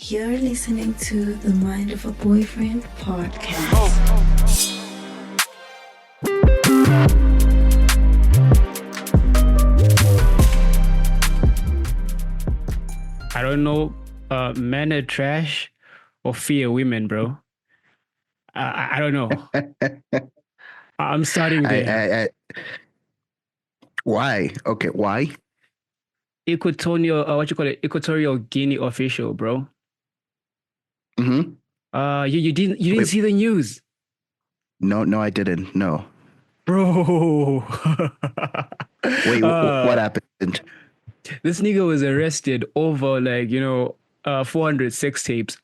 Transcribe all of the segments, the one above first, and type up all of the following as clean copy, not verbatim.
You're listening to the Mind of a Boyfriend podcast. I don't know, men are trash or fear women, bro. I don't know. I'm starting there. Why? Okay, why? Equatorial Guinea official, bro. Mm-hmm. You didn't Wait, see the news, no, I didn't. No. bro. Wait, what uh, happened? this nigga was arrested over 400 sex tapes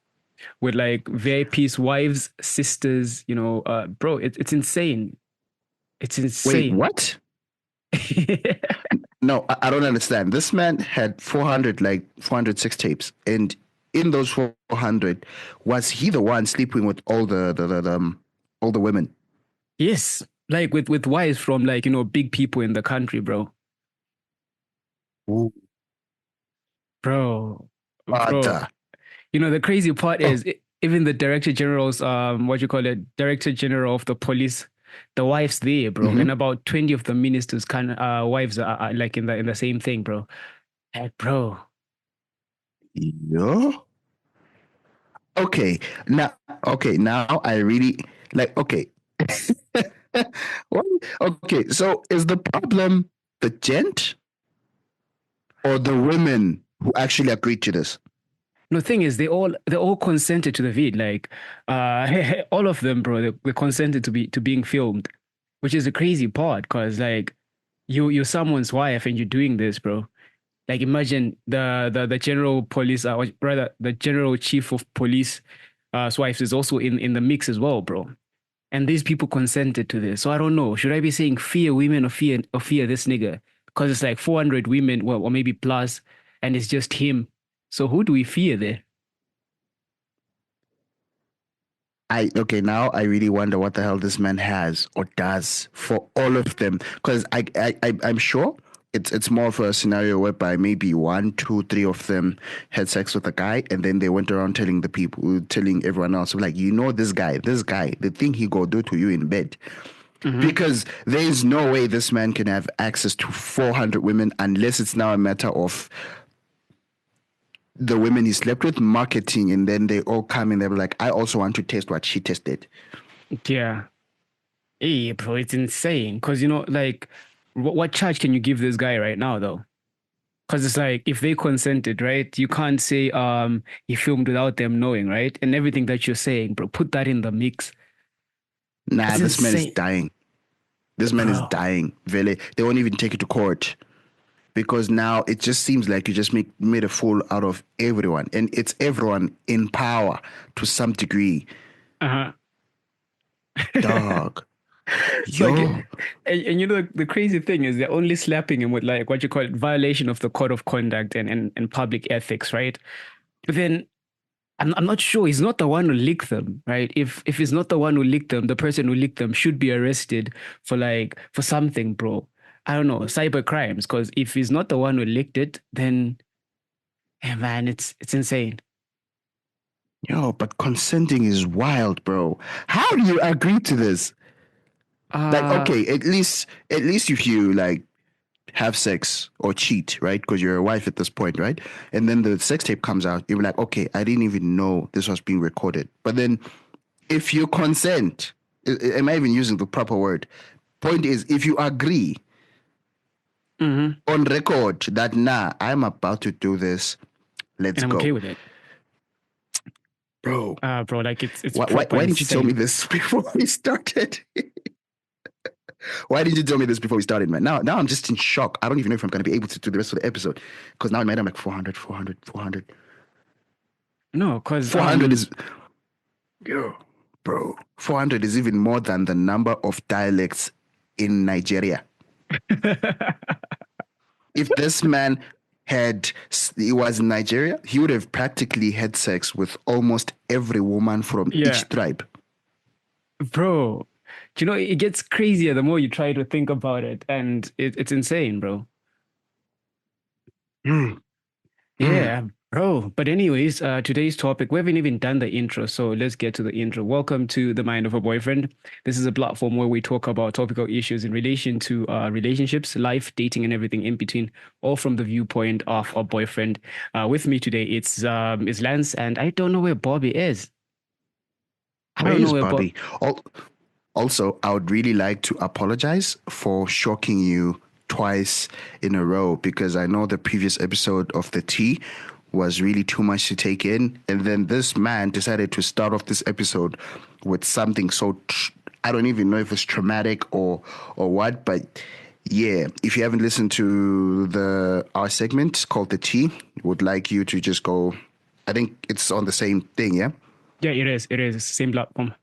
with like VIP's wives, sisters. Bro, it's insane. It's Wait, insane. what? No, I don't understand. This man had 406 tapes, and in those 400, was he the one sleeping with all all the women? Yes, like with wives from big people in the country, bro. Ooh. Bro, What bro. The crazy part Oh, is even the director general's director general of the police, the wife's there, bro, and mm-hmm. about 20 of the ministers kind of wives are like in the same thing, bro. Like, bro. Yeah. Okay, now, now I really like. Okay, what? Okay, so is the problem the gent or the women who actually agreed to this? No, thing is, they all consented to the vid, like, all of them, bro. They consented to being filmed, which is the crazy part, cause like you're someone's wife and you're doing this, bro. Like imagine the general police, or rather the general chief of police, wife is also in the mix as well, bro. And these people consented to this. So I don't know. Should I be saying fear women or fear this nigga? Because it's like 400 women, well, or maybe plus, and it's just him. So who do we fear there? Now I really wonder what the hell this man has or does for all of them, because I'm sure it's more of a scenario whereby maybe one, two, three of them had sex with a guy, and then they went around telling everyone else, like, this guy, the thing he go do to you in bed. Mm-hmm. Because there is no way this man can have access to 400 women unless it's now a matter of the women he slept with marketing, and then they all come and they're like, I also want to taste what she tasted. Yeah. Hey, bro, it's insane. Because, like, what charge can you give this guy right now, though? Because it's like, if they consented, right? You can't say he filmed without them knowing, right? And everything that you're saying, bro, put that in the mix. Nah, It's this man is insane, dying. This man is bro. dying. Really, they won't even take it to court because now it just seems like you just made a fool out of everyone, and it's everyone in power to some degree. Uh-huh. Dog, It's like, yo, the crazy thing is they're only slapping him with like what you call it, violation of the code of conduct and public ethics, right? But then I'm not sure he's not the one who leaked them, right? If he's not the one who leaked them, the person who leaked them should be arrested for something, bro. I don't know, cyber crimes. Because if he's not the one who leaked it, then man, it's insane. yo, but consenting is wild, bro. How do you agree to this? Like, Uh okay, at least if you like have sex or cheat, right? Because you're a wife at this point, right? And then the sex tape comes out, you're like, okay, I didn't even know this was being recorded. But then if you consent, am I even using the proper word? Point is, if you agree mm-hmm. on record that, nah, I'm about to do this, let's And I'm okay go. with it. Bro, Bro, like it's why, why, proper why didn't you tell me insane. this before we started? Why didn't you tell me this before we started, man? Now I'm just in shock. I don't even know if I'm going to be able to do the rest of the episode. Because now in my head, I'm like 400, 400, 400. No, because 400 is, yo, bro, 400 is even more than the number of dialects in Nigeria. If this man he was in Nigeria, he would have practically had sex with almost every woman from yeah, each tribe. bro. It gets crazier the more you try to think about it, and it's insane, bro. Mm. Mm. Yeah, Bro, but anyways, today's topic, we haven't even done the intro, so let's get to the intro. Welcome to The Mind of a Boyfriend. This is a platform where we talk about topical issues in relation to relationships, life, dating, and everything in between, all from the viewpoint of a boyfriend. With me today, it's Lance, and I don't know where Bobby is. I Where don't know is where Bobby? Also, I would really like to apologize for shocking you twice in a row because I know the previous episode of The Tea was really too much to take in. And then this man decided to start off this episode with something I don't even know if it's traumatic or what, but yeah, if you haven't listened to our segment called The Tea, would like you to just go. I think it's on the same thing, yeah? Yeah, it is. It is. Same platform.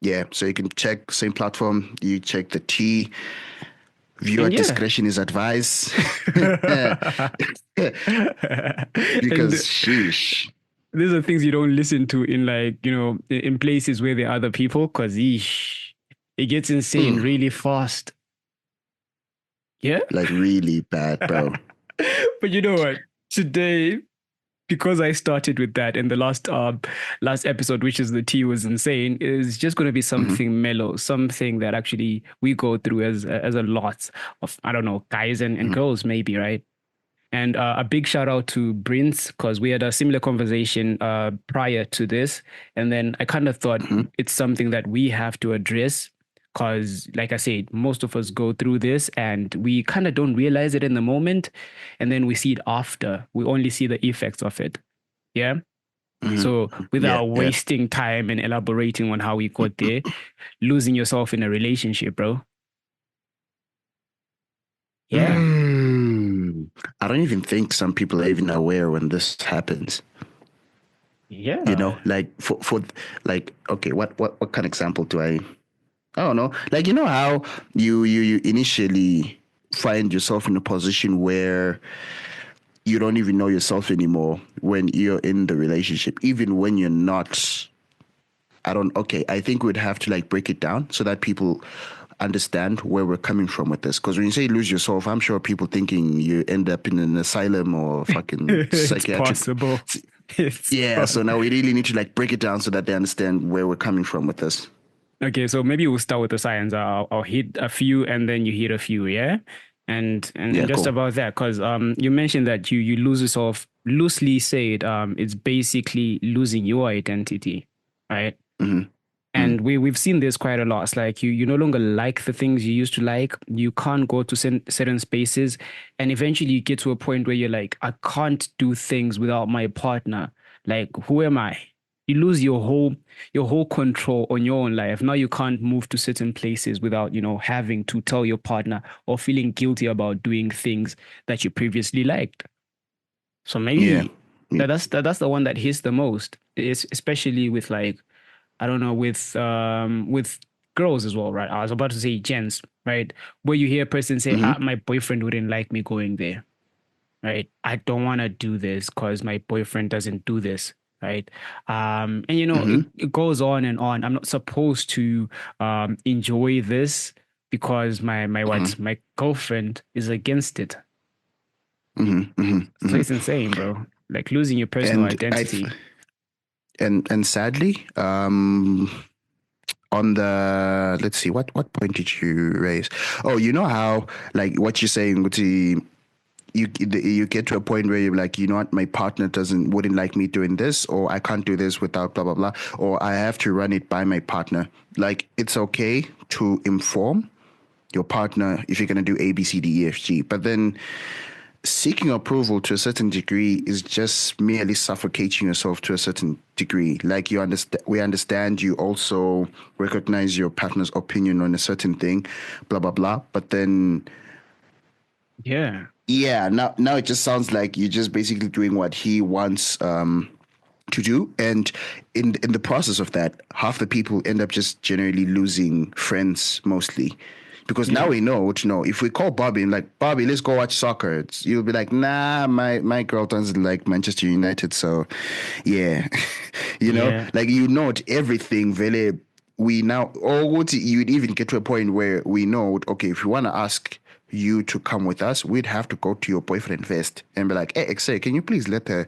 Yeah, so you can check same platform. You check The Tea. Viewer discretion is advised. Because sheesh. These are things you don't listen to in in places where there are other people because it gets insane really fast. Yeah? Like really bad, bro. But you know what? Today, because I started with that in the last episode, which is The Tea was insane, is just going to be something mellow, something that actually we go through as a lot of, I don't know, guys and girls maybe, right? And a big shout out to Prince because we had a similar conversation prior to this. And then I kind of thought it's something that we have to address because, like I said, most of us go through this and we kind of don't realize it in the moment. And then we see it after. We only see the effects of it. Yeah. So without wasting time and elaborating on how we got there, losing yourself in a relationship, bro. Yeah. I don't even think some people are even aware when this happens. Yeah. You know, like for like, okay, what kind of example do I don't know. Like, you know how you initially find yourself in a position where you don't even know yourself anymore when you're in the relationship, even when you're not. I think we'd have to like break it down so that people understand where we're coming from with this. Because when you say lose yourself, I'm sure people thinking you end up in an asylum or fucking psychiatric. It's possible. So now we really need to like break it down so that they understand where we're coming from with this. Okay, so maybe we'll start with the science. I'll hit a few and then you hit a few, yeah? And just cool. about that, because you mentioned that you lose yourself, loosely said, it's basically losing your identity, right? And we've seen this quite a lot. It's like you no longer like the things you used to like. You can't go to certain spaces. And eventually you get to a point where you're like, I can't do things without my partner. Like, who am I? You lose your whole control on your own life. Now you can't move to certain places without, having to tell your partner or feeling guilty about doing things that you previously liked. So maybe that's the one that hits the most, especially with like, I don't know, with girls as well, right? I was about to say gents, right? Where you hear a person say, my boyfriend wouldn't like me going there, right? I don't want to do this because my boyfriend doesn't do this, right? And it goes on and on. I'm not supposed to enjoy this because my girlfriend is against it. So it's insane, bro. Like losing your personal identity. And sadly, on the, let's see, what point did you raise? Oh, you know how, like what you're saying with you get to a point where you're like, you know what, my partner wouldn't like me doing this, or I can't do this without blah blah blah, or I have to run it by my partner. Like, it's okay to inform your partner if you're gonna do A, B, C, D, E, F, G, but then seeking approval to a certain degree is just merely suffocating yourself to a certain degree. Like, we understand you also recognize your partner's opinion on a certain thing, blah blah blah. But then, now it just sounds like you're just basically doing what he wants to do, and in the process of that, half the people end up just generally losing friends mostly. Because now we know what if we call Bobby and like, Bobby, let's go watch soccer, you'll be like, nah, my girl doesn't like Manchester United, so yeah. Like, everything really, we now, or you'd even get to a point where we know, okay, if you want to ask you to come with us, we'd have to go to your boyfriend first and be like, hey, XA, can you please let her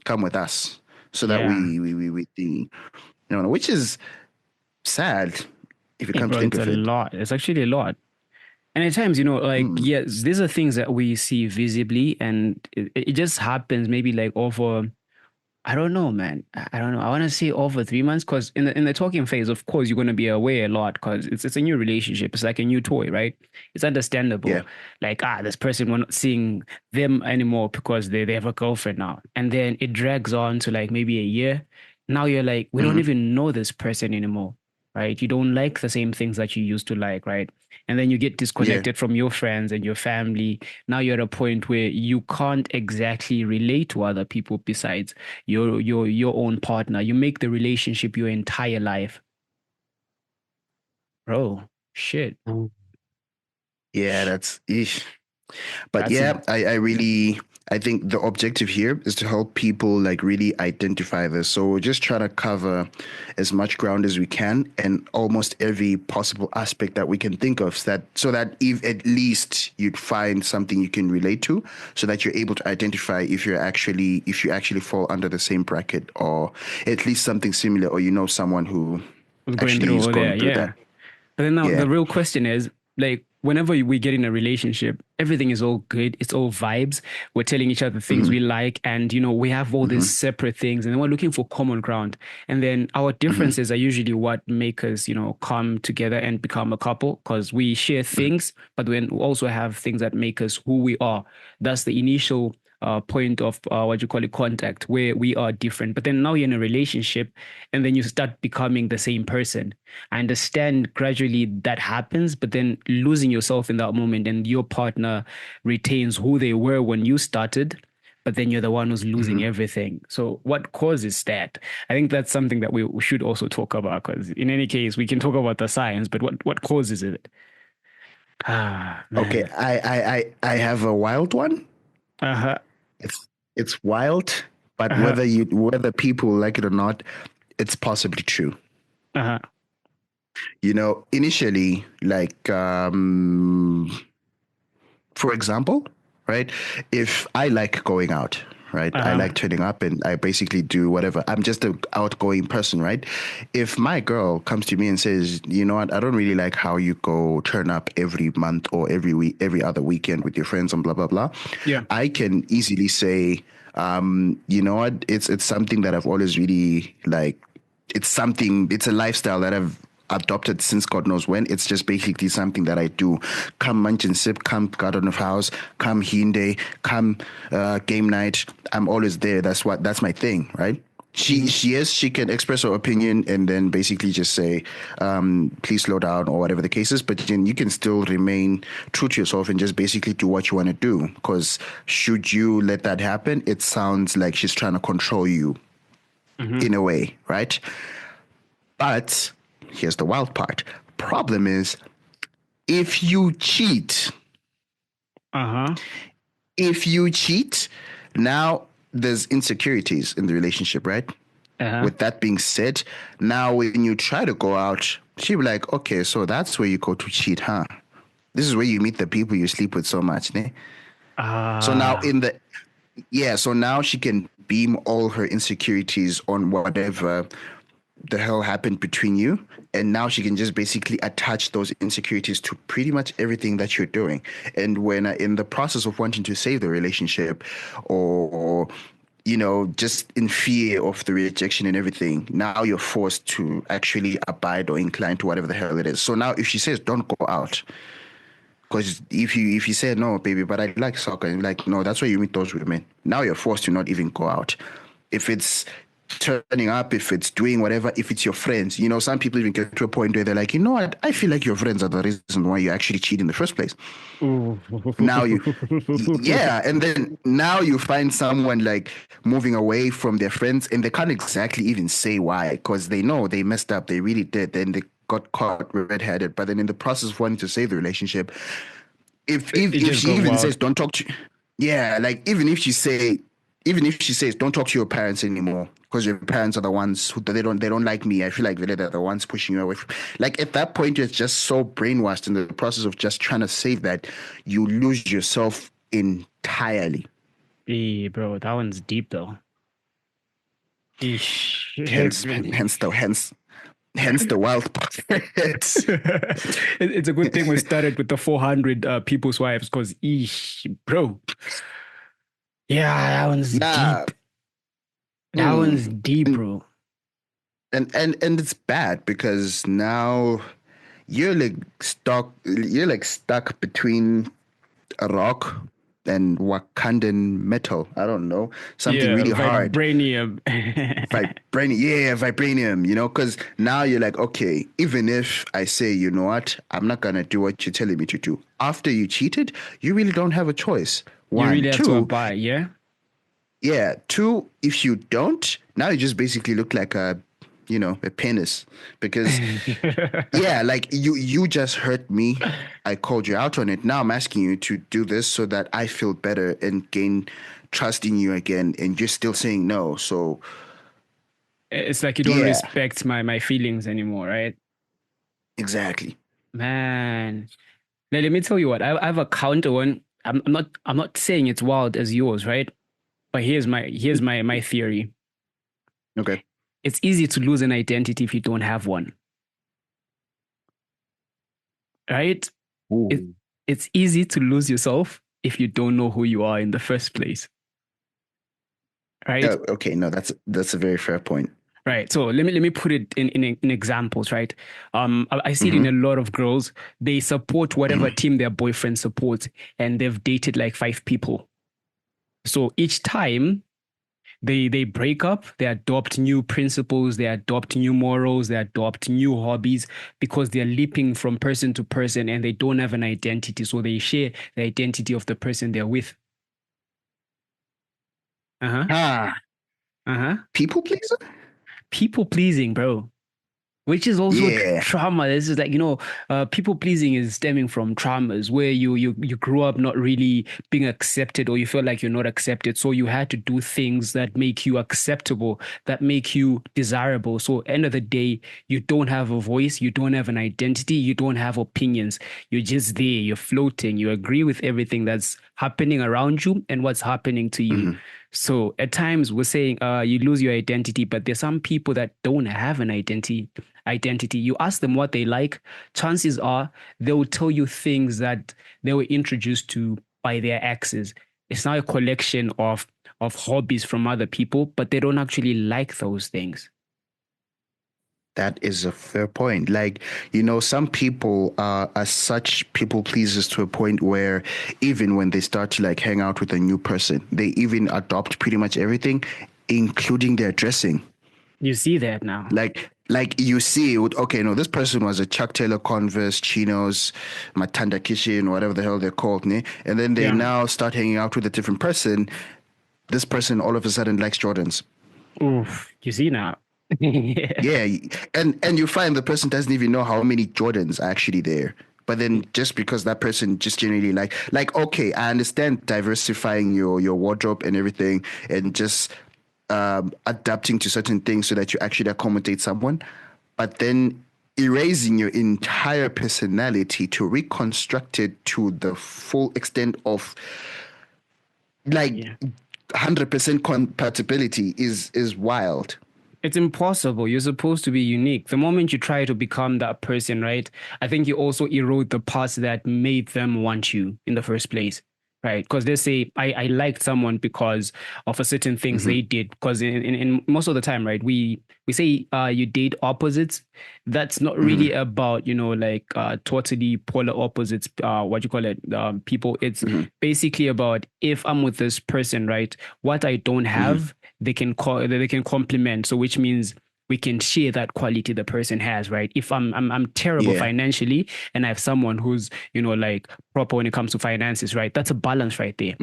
come with us so that Yeah. which is sad if you Hey, come to bro, think it's a of it. lot. It's actually a lot. And at times, like, Mm, yes, these are things that we see visibly, and it just happens maybe like over, I don't know, man. I don't know. I want to say over 3 months, because in the talking phase, of course, you're going to be away a lot because it's a new relationship. It's like a new toy, right? It's yeah. understandable. Like, this person, we're not seeing them anymore because they have a girlfriend now. And then it drags on to like maybe a year. Now you're like, we don't Hmm. even know this person anymore, right? You don't like the same things that you used to like, right? And then you get Yeah. disconnected from your friends and your family. Now you're at a point where you can't exactly relate to other people besides your own partner. You make the relationship your entire life. Bro, shit. Yeah, that's eesh. But That's a yeah, I think the objective here is to help people like really identify this. So we're just trying to cover as much ground as we can and almost every possible aspect that we can think of, so that if at least you'd find something you can relate to, so that you're able to identify if you actually fall under the same bracket, or at least something similar, or someone who was going actually through is all going there, through that. yeah. But then now Yeah. the real question is, like, whenever we get in a relationship, everything is all good. It's all vibes. We're telling each other things Hmm. we like, and we have all these Hmm. separate things, and then we're looking for common ground. And then our Hmm. differences are usually what make us, come together and become a couple, because we share things, but then we also have things that make us who we are. That's the initial point of what you call it, contact, where we are different. But then now you're in a relationship, and then you start becoming the same person. I understand gradually that happens, but then losing yourself in that moment, and your partner retains who they were when you started, but then you're the one who's losing Hmm. everything. So what causes that? I think that's something that we should also talk about, because in any case, we can talk about the science, but what causes it? Okay, Man. I have a wild one. Uh-huh. It's wild, but Uh-huh. whether people like it or not, it's possibly true. Uh-huh. Initially, like for example, right? If I like going out, right? I Uh-huh. like turning up and I basically do whatever. I'm just an outgoing person, right? If my girl comes to me and says, you know what, I don't really like how you go turn up every month or every week, every other weekend with your friends and blah, blah, blah, Yeah. I can easily say, you know what, it's something that I've always really like. It's a lifestyle that I've adopted since God knows when. It's just basically something that I do. Come munch and sip, come garden of house, come Hyundai, come game night. I'm always there. That's my thing, right? Mm-hmm. She can express her opinion and then basically just say, please slow down or whatever the case is. But then you can still remain true to yourself and just basically do what you want to do. Because should you let that happen, it sounds like she's trying to control you Mm-hmm. in a way, right? But here's the wild part. Problem is, if you cheat, Uh-huh. if you cheat, now there's insecurities in the relationship, right? Uh-huh. With that being said, now when you try to go out, she'll be like, okay, so that's where you go to cheat, huh? This is where you meet the people you sleep with so much, ne? So now Ah. so now she can beam all her insecurities on whatever the hell happened between you, and now she can just basically attach those insecurities to pretty much everything that you're doing. And when in the process of wanting to save the relationship, or just in fear of the rejection and everything, now you're forced to actually abide or incline to whatever the hell it is. So now if she says don't go out, because if you say no, baby, but I like soccer, and you're like, no, that's where you meet those women. Now you're forced to not even go out. If it's turning up, if it's doing whatever, if it's your friends, some people even get to a point where they're like, you know what, I feel like your friends are the reason why you actually cheat in the first place. Ooh. Now yeah, and then now you find someone like moving away from their friends, and they can't exactly even say why, because they know they messed up, they really did, then they got caught red-handed. But then in the process of wanting to save the relationship, if It if just she goes even wild. says don't talk to, yeah, like even if she say even if she says, "Don't talk to your parents anymore," because your parents are the ones who they don't like me. I feel like they're the ones pushing you away. Like at that point, you're just so brainwashed in the process of just trying to save that you lose yourself entirely. Yeah, bro, that one's deep though. Eesh. Hence the wild part. It's a good thing we started with the 400 people's wives, because bro. Yeah, that one's deep. That one's deep, bro. And it's bad because now you're like stuck between a rock and Wakandan metal. I don't know. Something really hard. Vibranium. Vibranium, because now you're like, okay, even if I say, you know what, I'm not going to do what you're telling me to do. After you cheated, you really don't have a choice. One. You really have to abide, yeah? Yeah. Two, if you don't, now you just basically look like a penis, because yeah, like you just hurt me. I called you out on it. Now I'm asking you to do this so that I feel better and gain trust in you again, and you're still saying no. So it's like you don't respect my feelings anymore, right? Exactly. Man, now let me tell you what. I have a counter one. I'm not saying it's wild as yours, right? But here's my theory. Okay. It's easy to lose an identity if you don't have one. Right? It's easy to lose yourself if you don't know who you are in the first place. Right? Okay, no, that's a very fair point. Right. So let me put it in examples, right? I see it in a lot of girls. They support whatever team their boyfriend supports, and they've dated like 5 people. So each time they break up, they adopt new principles, they adopt new morals, they adopt new hobbies, because they're leaping from person to person and they don't have an identity. So they share the identity of the person they're with. People pleaser? People pleasing, bro. Which is also trauma. This is like, people pleasing is stemming from traumas where you grew up not really being accepted, or you feel like you're not accepted. So you had to do things that make you acceptable, that make you desirable. So end of the day, you don't have a voice, you don't have an identity, you don't have opinions. You're just there, you're floating, you agree with everything that's happening around you and what's happening to you. So at times we're saying you lose your identity, but there's some people that don't have an identity. You ask them what they like, chances are they will tell you things that they were introduced to by their exes. It's not a collection of hobbies from other people, but they don't actually like those things. That is a fair point. Like, some people are such people pleasers to a point where even when they start to like hang out with a new person, they even adopt pretty much everything, including their dressing. You see that now. Like you see, okay, no, this person was a Chuck Taylor Converse, chinos, Matanda Kishin, whatever the hell they're called, ne? And then they now start hanging out with a different person. This person all of a sudden likes Jordans. Oof, you see now. Yeah, and you find the person doesn't even know how many Jordans are actually there. But then just because that person just generally like, okay, I understand diversifying your wardrobe and everything, and just adapting to certain things so that you actually accommodate someone, but then erasing your entire personality to reconstruct it to the full extent of 100% compatibility is wild. It's impossible. You're supposed to be unique. The moment you try to become that person, right, I think you also erode the parts that made them want you in the first place. Right, because they say I liked someone because of a certain things they did. Because in most of the time, right, we say you date opposites. That's not really about totally polar opposites. What you call it, people. It's basically about, if I'm with this person, right, what I don't have, they can complement. So which means we can share that quality the person has, right? If I'm terrible financially and I have someone who's, proper when it comes to finances, right? That's a balance right there,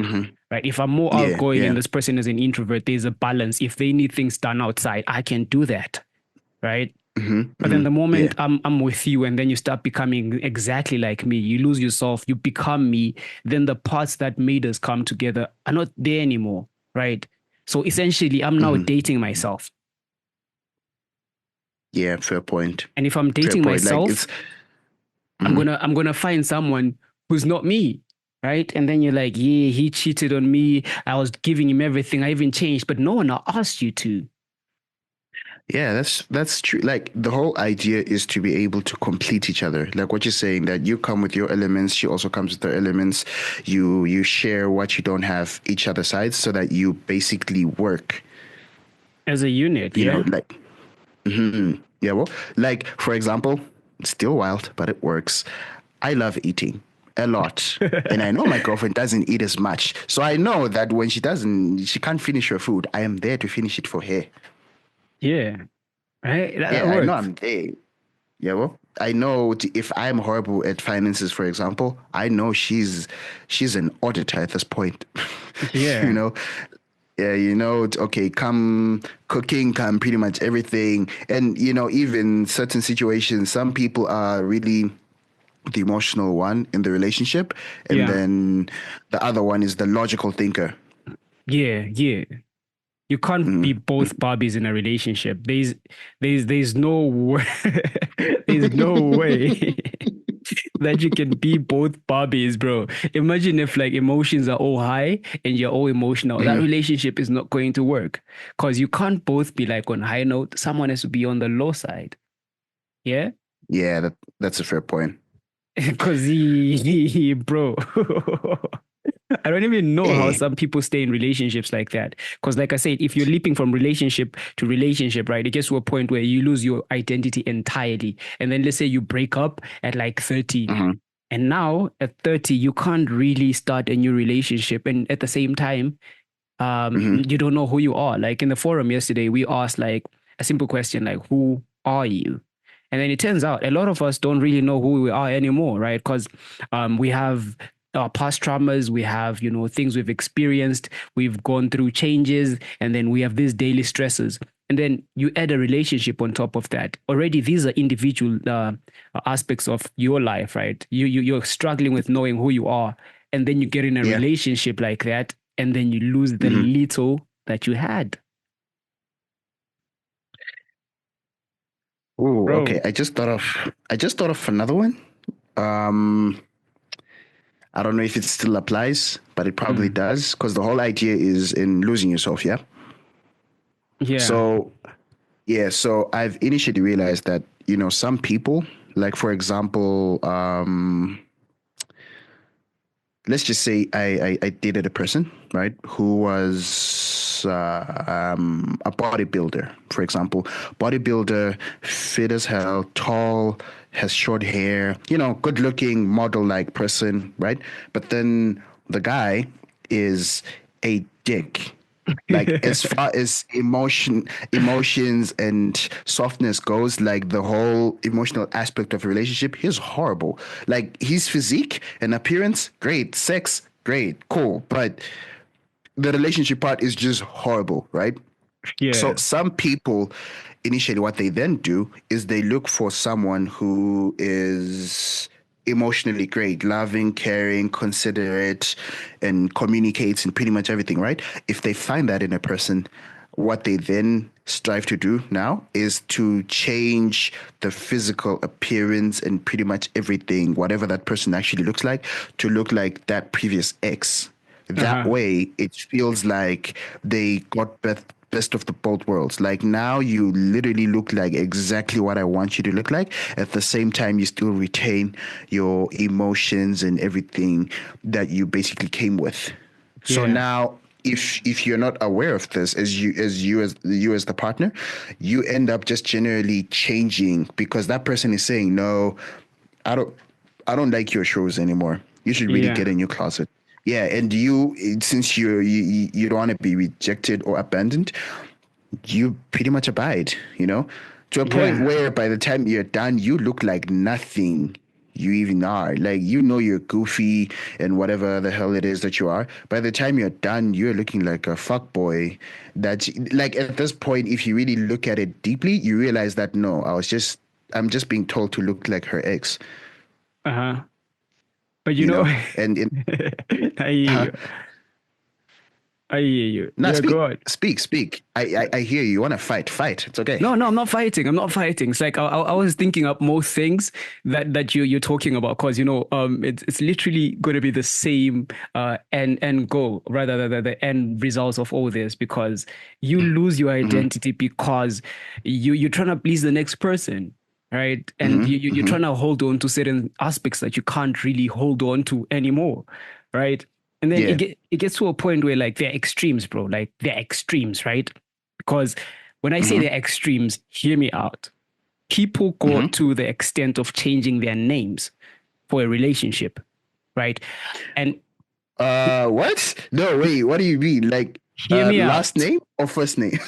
right? If I'm more outgoing and this person is an introvert, there's a balance. If they need things done outside, I can do that, right? But then the moment I'm with you and then you start becoming exactly like me, you lose yourself, you become me, then the parts that made us come together are not there anymore, right? So essentially, I'm now Mhm. dating myself. Yeah, fair point. And if I'm Fair dating point. Like myself, it's mhm. I'm gonna find someone who's not me. Right. And then you're like, yeah, he cheated on me. I was giving him everything. I even changed, but no one asked you to. Yeah, that's true. Like the whole idea is to be able to complete each other. Like what you're saying, that you come with your elements, she also comes with her elements. You share what you don't have each other sides, so that you basically work. As a unit, You know, yeah. like yeah. Well, like for example, it's still wild, but it works. I love eating a lot. And I know my girlfriend doesn't eat as much. So I know that when she can't finish her food, I am there to finish it for her. Yeah. Right. That Yeah, I know works. I'm there. Yeah, well, I know if I'm horrible at finances, for example, I know she's an auditor at this point. you Yeah. know, yeah, okay, come cooking, come pretty much everything, and even certain situations, some people are really the emotional one in the relationship, and Yeah. then the other one is the logical thinker. Yeah. Yeah. You can't be Mm. both Barbies in a relationship. There's no way, there's no way that you can be both Barbies, bro. Imagine if like emotions are all high and you're all emotional. That Mhm. relationship is not going to work because you can't both be like on high note. Someone has to be on the low side. Yeah. Yeah, that's a fair point. Because bro. I don't even know how Hey. some people stay in relationships like that. Because, like I said, if you're leaping from relationship to relationship, right, it gets to a point where you lose your identity entirely. And then let's say you break up at like 30. Mhm. And now at 30, you can't really start a new relationship. And at the same time, Mhm. you don't know who you are. Like in the forum yesterday, we asked like a simple question like, who are you? And then it turns out a lot of us don't really know who we are anymore, right? Because we have our past traumas, we have, things we've experienced, we've gone through changes, and then we have these daily stresses. And then you add a relationship on top of that. Already, these are individual aspects of your life, right? You're struggling with knowing who you are, and then you get in a Yeah. relationship like that, and then you lose the Mhm. little that you had, Oh, okay. bro. I just thought of another one. Um, I don't know if it still applies, but it probably Mm. does, because the whole idea is in losing yourself, yeah? Yeah. So, yeah, so I've initially realized that, some people, like for example, let's just say I dated a person, right, who was a bodybuilder, for example. Bodybuilder, fit as hell, tall, has short hair, good looking, model like person, right? But then the guy is a dick. Like as far as emotions and softness goes, like the whole emotional aspect of a relationship, he's horrible. Like his physique and appearance, great. Sex, great, cool. But the relationship part is just horrible, right? So Yeah. some people initially what they then do is they look for someone who is emotionally great, loving, caring, considerate, and communicates in pretty much everything, right? If they find that in a person, what they then strive to do now is to change the physical appearance and pretty much everything, whatever that person actually looks like, to look like that previous ex. That Uh-huh. way, it feels like they got best of the both worlds. Like now, you literally look like exactly what I want you to look like. At the same time, you still retain your emotions and everything that you basically came with. So Yeah. now, if you're not aware of this as the partner, you end up just generally changing because that person is saying, no, I don't I don't like your shows anymore. You should really get Yeah. a new closet. Yeah, and since you don't want to be rejected or abandoned, you pretty much abide, to a point Yeah. where by the time you're done, you look like nothing you even are. Like, you're goofy and whatever the hell it is that you are. By the time you're done, you're looking like a fuck boy. That, like, at this point, if you really look at it deeply, you realize that no, I'm just being told to look like her ex, Uh-huh. But you know, and in I hear huh? you. I hear you. No, Yeah, speak, go on. speak. I hear you. You want to fight? Fight. It's okay. No, I'm not fighting. I'm not fighting. It's like I was thinking up more things that you're talking about because it's literally going to be the same end goal rather than the end results of all this because you lose your identity because you're trying to please the next person, right? And you're trying to hold on to certain aspects that you can't really hold on to anymore, right? And then Yeah. it gets to a point where like they're extremes, bro. Like they're extremes, right? Because when I say they're extremes, hear me out. People go to the extent of changing their names for a relationship, right? And What? No, wait. What do you mean? Like, hear me last out. name or first name?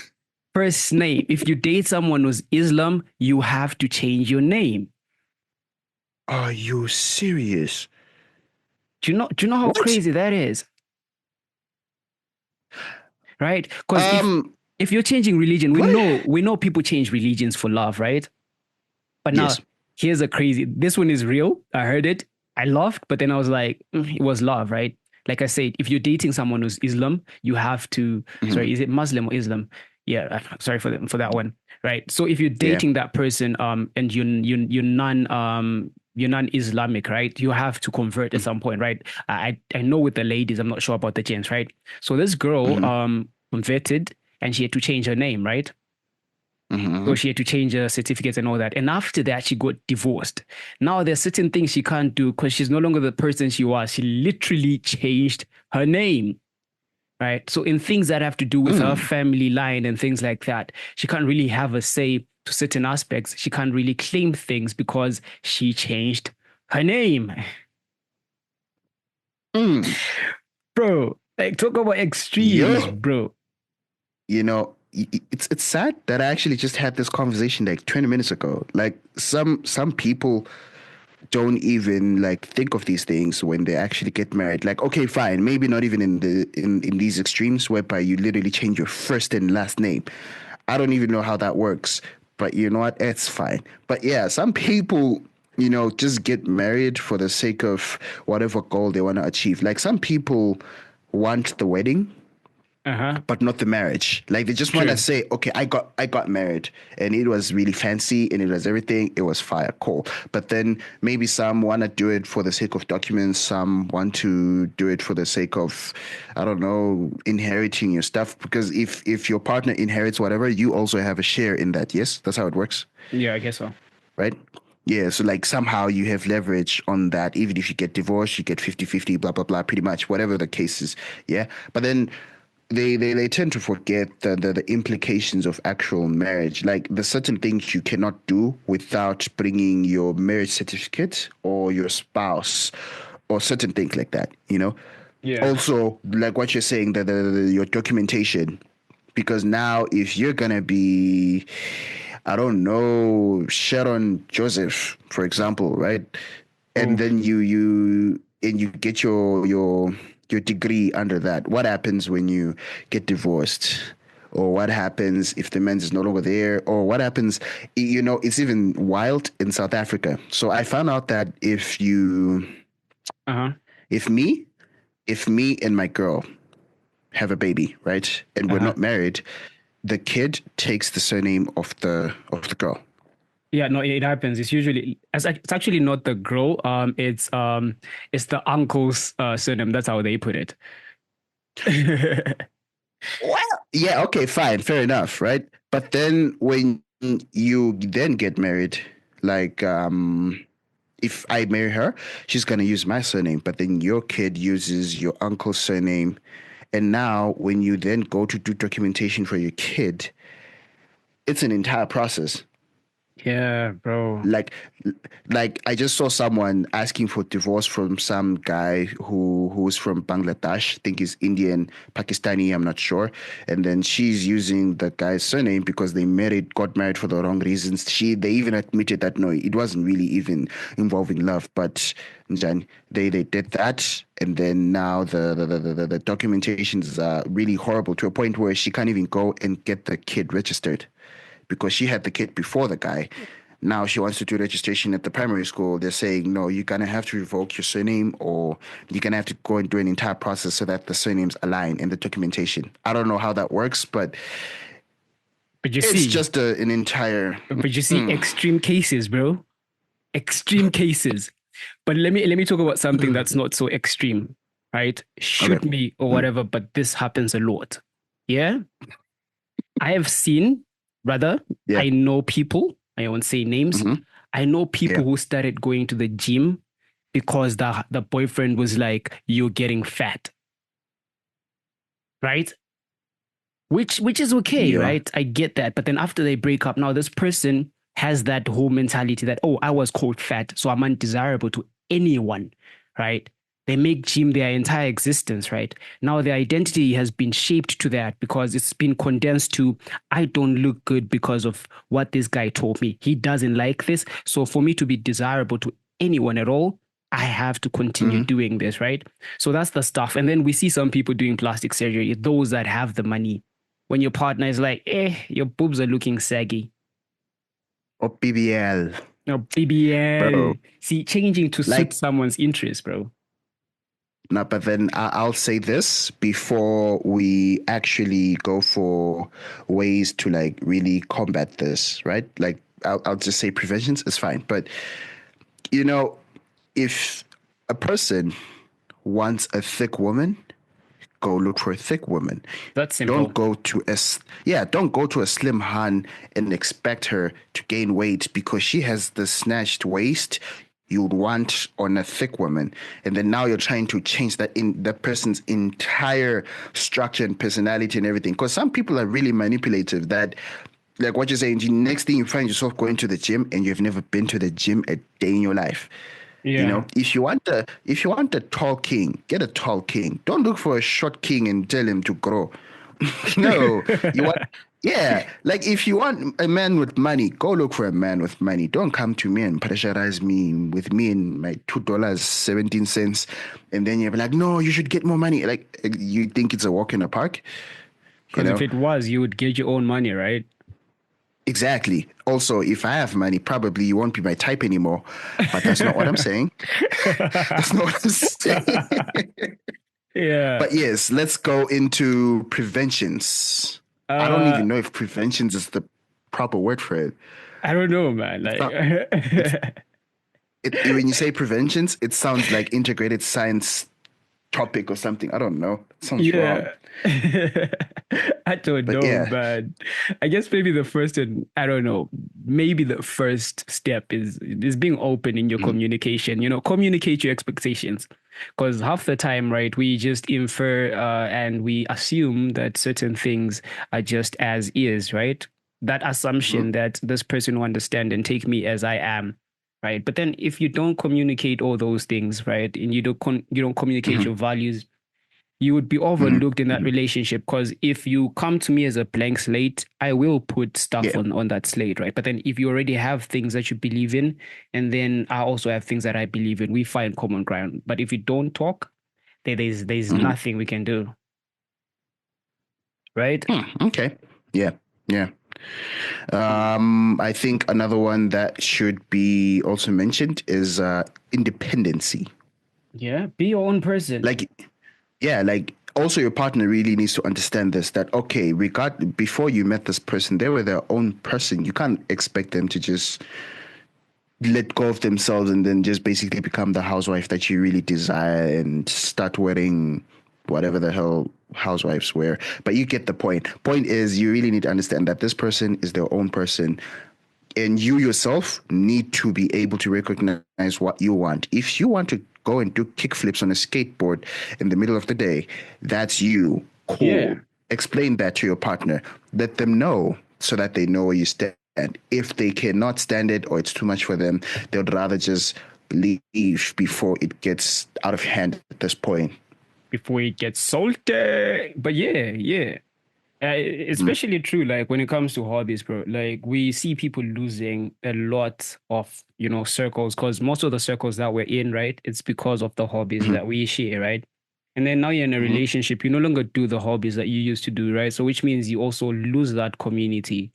First name. If you date someone who's Islam, you have to change your name. Are you serious? Do you know how What? crazy that is? Right? Because if you're changing religion, we know people change religions for love, right? But now Yes. here's a crazy. This one is real. I heard it. I laughed, but then I was like, it was love, right? Like I said, if you're dating someone who's Islam, you have to. Sorry, is it Muslim or Islam? Yeah, sorry for that one, right? So if you're dating that person, and you're non-Islamic, right? You have to convert at some point, right? I know with the ladies, I'm not sure about the gents, right? So this girl converted, and she had to change her name, right? So she had to change her certificates and all that. And after that, she got divorced. Now there's certain things she can't do because she's no longer the person she was. She literally changed her name, right? So in things that have to do with her family line and things like that, she can't really have a say to certain aspects. She can't really claim things because she changed her name. Bro, like talk about extremes, bro. You know, it's sad that I actually just had this conversation like 20 minutes ago. Like some people don't even like think of these things when they actually get married. Like, okay, fine, maybe not even in these extremes whereby you literally change your first and last name. I don't even know how that works, but you know what? It's fine. But yeah, some people, you know, just get married for the sake of whatever goal they want to achieve. Like some people want the wedding, but not the marriage. Like they just want to say, okay, I got married and it was really fancy and it was everything. It was fire, cool. But then maybe some want to do it for the sake of documents. Some want to do it for the sake of, I don't know, inheriting your stuff. Because if your partner inherits whatever, you also have a share in that. Yes, that's how it works. Yeah, I guess so. Right? Yeah, so like somehow you have leverage on that. Even if you get divorced, you get 50-50, blah, blah, blah, pretty much, whatever the case is. Yeah. But then they tend to forget the implications of actual marriage. Like there's certain things you cannot do without bringing your marriage certificate or your spouse or certain things like that, you know? Yeah. Also, like what you're saying, your documentation, because now if you're going to be, I don't know, Sharon Joseph, for example, right? And then you get your degree under that. What happens when you get divorced? Or what happens if the man is no longer there? Or what happens, you know, it's even wild in South Africa. So I found out that if me and my girl have a baby, right? And we're not married, the kid takes the surname of the girl. Yeah, no, it happens. It's usually it's actually not the girl. It's the uncle's surname. That's how they put it. Well, yeah, okay, fine, fair enough, right? But then when you then get married, like if I marry her, she's gonna use my surname, but then your kid uses your uncle's surname. And now when you then go to do documentation for your kid, it's an entire process. Yeah, bro. Like I just saw someone asking for divorce from some guy who's from Bangladesh. I think he's Indian, Pakistani, I'm not sure. And then she's using the guy's surname because got married for the wrong reasons. They even admitted that no, it wasn't really even involving love, but they did that, and then now the documentations are really horrible to a point where she can't even go and get the kid registered, because she had the kid before the guy. Now she wants to do registration at the primary school. They're saying, no, you're going to have to revoke your surname, or you're going to have to go and do an entire process so that the surnames align in the documentation. I don't know how that works, but But you it's see, just an entire. extreme cases, bro. Extreme cases. But let me talk about something that's not so extreme, right? Shoot Okay. me or whatever, but this happens a lot. Yeah. I have seen, brother, Yeah. I know people, I won't say names. Mhm. I know people Yeah. who started going to the gym because the boyfriend was like, you're getting fat. Right? Which is okay, Yeah. right? I get that. But then after they break up, now this person has that whole mentality that, oh, I was called fat, so I'm undesirable to anyone, right? They make gym their entire existence, right? Now their identity has been shaped to that because it's been condensed to, I don't look good because of what this guy told me. He doesn't like this. So for me to be desirable to anyone at all, I have to continue doing this, right? So that's the stuff. And then we see some people doing plastic surgery, those that have the money. When your partner is like, your boobs are looking saggy. Or BBL. No, BBL. Bro. See, changing to Like- suit someone's interest, bro. No, but then I'll say this before we actually go for ways to like really combat this, right? Like I'll just say preventions is fine, but you know, if a person wants a thick woman, go look for a thick woman. That's simple. Don't go to a slim hun and expect her to gain weight because she has the snatched waist you would want on a thick woman. And then now you're trying to change that in that person's entire structure and personality and everything. Because some people are really manipulative that like what you're saying, the next thing you find yourself going to the gym and you've never been to the gym a day in your life. Yeah. You know, if you want a tall king, get a tall king. Don't look for a short king and tell him to grow. No, you want like if you want a man with money, go look for a man with money. Don't come to me and pressurize me with me and my $2.17, and then you're like, no, you should get more money. Like you think it's a walk in the park? Because if it was, you would get your own money, right? Exactly. Also, if I have money, probably you won't be my type anymore. But that's not what I'm saying. That's not what I'm saying. Yeah. But yes, let's go into preventions. I don't even know if preventions is the proper word for it. I don't know, man. Like, When you say preventions, it sounds like integrated science topic or something. I don't know. It sounds wrong. I don't know, yeah. but I guess maybe the first and I don't know, maybe the first step is being open in your communication. You know, communicate your expectations. Because half the time, right, we just infer and we assume that certain things are just as is, right? That assumption that this person will understand and take me as I am, right? But then if you don't communicate all those things, right, and you don't communicate your values, you would be overlooked in that relationship. Because if you come to me as a blank slate, I will put stuff on that slate, right? But then if you already have things that you believe in, and then I also have things that I believe in, we find common ground. But if you don't talk, there's nothing we can do, right? Okay. Yeah. I think another one that should be also mentioned is independency. Yeah, be your own person. Like also your partner really needs to understand this, that okay, before you met this person, they were their own person. You can't expect them to just let go of themselves and then just basically become the housewife that you really desire and start wearing whatever the hell housewives wear. But you get the point. Point is, you really need to understand that this person is their own person. And you yourself need to be able to recognize what you want. If you want to go and do kickflips on a skateboard in the middle of the day, that's you. Cool. Yeah. Explain that to your partner. Let them know so that they know where you stand. If they cannot stand it or it's too much for them, they would rather just leave before it gets out of hand at this point. Before it gets salty. But yeah. Especially true, like when it comes to hobbies, bro. Like we see people losing a lot of, circles, because most of the circles that we're in, right, it's because of the hobbies that we share, right? And then now you're in a relationship, you no longer do the hobbies that you used to do, right? So which means you also lose that community.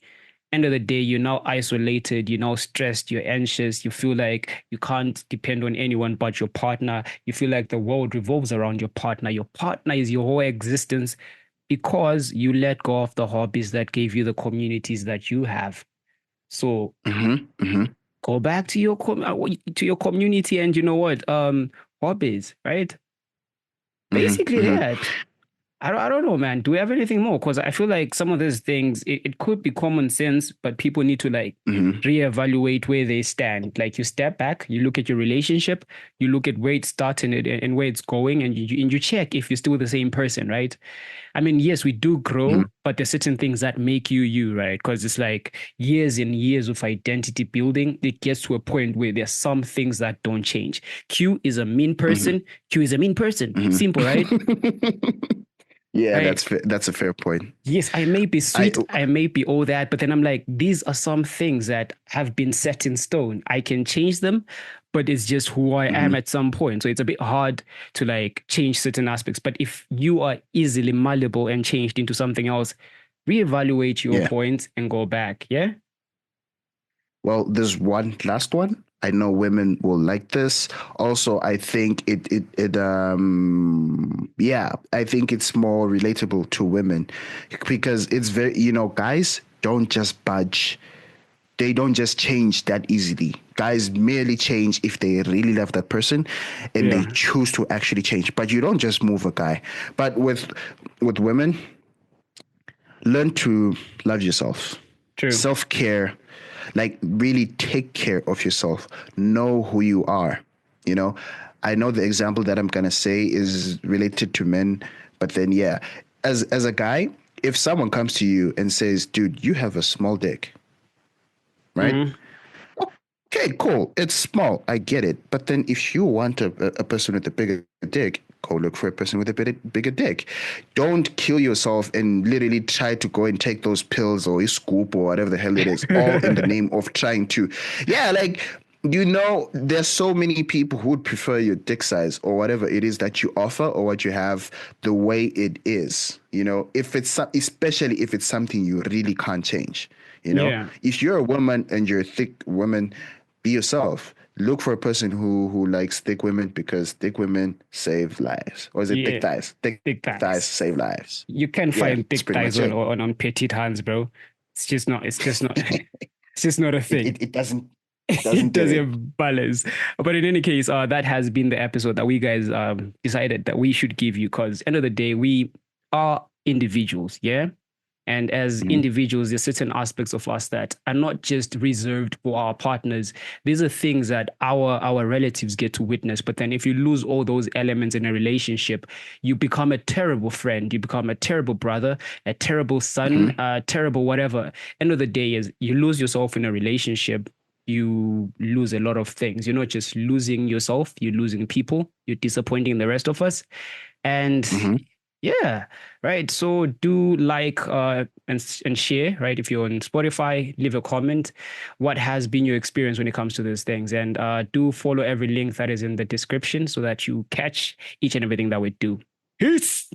end of the day, you're now isolated, you're now stressed, you're anxious, you feel like you can't depend on anyone but your partner. You feel like the world revolves around your partner. Your partner is your whole existence because you let go of the hobbies that gave you the communities that you have. So go back to your community, and you know what? Hobbies, right? Basically that. I don't know, man. Do we have anything more? Because I feel like some of these things, it could be common sense, but people need to like reevaluate where they stand. Like you step back, you look at your relationship, you look at where it's starting and where it's going, and you check if you're still the same person, right? I mean, yes, we do grow, but there's certain things that make you you, right? Because it's like years and years of identity building. It gets to a point where there's some things that don't change. Q is a mean person. Q is a mean person. Simple, right? Yeah, right? that's a fair point. Yes, I may be sweet, I may be all that, but then I'm like, these are some things that have been set in stone. I can change them, but it's just who I am at some point. So it's a bit hard to like change certain aspects. But if you are easily malleable and changed into something else, reevaluate your points and go back. Yeah. Well, there's one last one. I know women will like this. Also, I think I think it's more relatable to women because it's very, guys don't just budge. They don't just change that easily. Guys merely change if they really love that person and they choose to actually change. But you don't just move a guy. But with women, learn to love yourself. True. Self-care. Like really take care of yourself. Know who you are. I know the example that I'm gonna say is related to men, but then as a guy, if someone comes to you and says, "Dude, you have a small dick," right? Okay, cool. It's small. I get it. But then if you want a person with a bigger dick, go look for a person with a bigger dick. Don't kill yourself and literally try to go and take those pills or a scoop or whatever the hell it is, all in the name of trying to. There's so many people who would prefer your dick size or whatever it is that you offer or what you have the way it is. If it's especially if it's something you really can't change. If you're a woman and you're a thick woman, be yourself. Look for a person who likes thick women because thick women save lives. Or is it thick thighs? Thick thighs save lives. You can find thick thighs on petite hands, bro. It's just not. It's just not. It's just not a thing. It doesn't. It doesn't balance. But in any case, that has been the episode that we guys decided that we should give you because end of the day, we are individuals, yeah? And as individuals, there's certain aspects of us that are not just reserved for our partners. These are things that our relatives get to witness. But then if you lose all those elements in a relationship, you become a terrible friend. You become a terrible brother, a terrible son, terrible whatever. End of the day is you lose yourself in a relationship. You lose a lot of things. You're not just losing yourself, you're losing people, you're disappointing the rest of us. And yeah, right. So do like and share, right? If you're on Spotify, leave a comment. What has been your experience when it comes to these things? And do follow every link that is in the description so that you catch each and everything that we do. Peace.